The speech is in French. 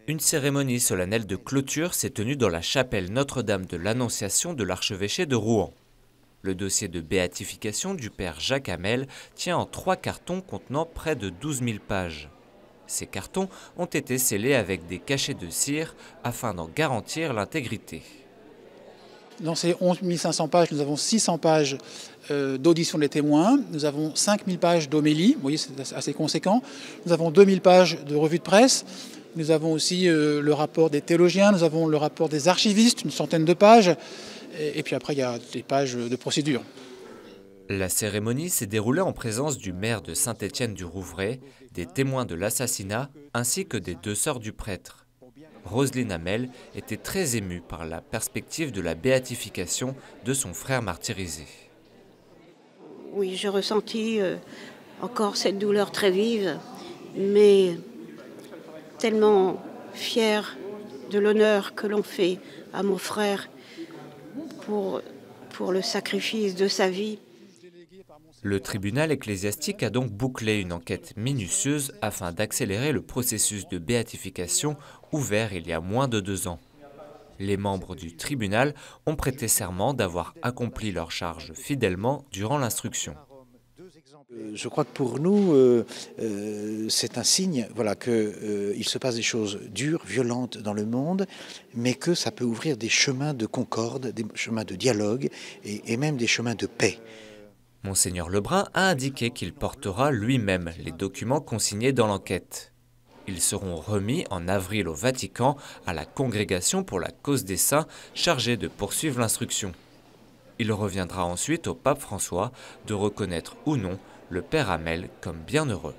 Une cérémonie solennelle de clôture s'est tenue dans la chapelle Notre-Dame de l'Annonciation de l'archevêché de Rouen. Le dossier de béatification du père Jacques Hamel tient en 3 cartons contenant près de 12 000 pages. Ces cartons ont été scellés avec des cachets de cire afin d'en garantir l'intégrité. Dans ces 11 500 pages, nous avons 600 pages d'audition des témoins, nous avons 5 000 pages d'homélie, vous voyez c'est assez conséquent, nous avons 2 000 pages de revues de presse, nous avons aussi le rapport des théologiens, nous avons le rapport des archivistes, une centaine de pages, et puis après il y a des pages de procédure. La cérémonie s'est déroulée en présence du maire de Saint-Étienne-du-Rouvray, des témoins de l'assassinat ainsi que des 2 sœurs du prêtre. Roselyne Hamel était très émue par la perspective de la béatification de son frère martyrisé. Oui, j'ai ressenti encore cette douleur très vive, mais tellement fière de l'honneur que l'on fait à mon frère pour le sacrifice de sa vie. Le tribunal ecclésiastique a donc bouclé une enquête minutieuse afin d'accélérer le processus de béatification ouvert il y a moins de 2 ans. Les membres du tribunal ont prêté serment d'avoir accompli leur charge fidèlement durant l'instruction. Je crois que pour nous, c'est un signe qu'il se passe des choses dures, violentes dans le monde, mais que ça peut ouvrir des chemins de concorde, des chemins de dialogue et même des chemins de paix. Monseigneur Lebrun a indiqué qu'il portera lui-même les documents consignés dans l'enquête. Ils seront remis en avril au Vatican à la Congrégation pour la cause des saints chargée de poursuivre l'instruction. Il reviendra ensuite au pape François de reconnaître ou non le père Hamel comme bienheureux.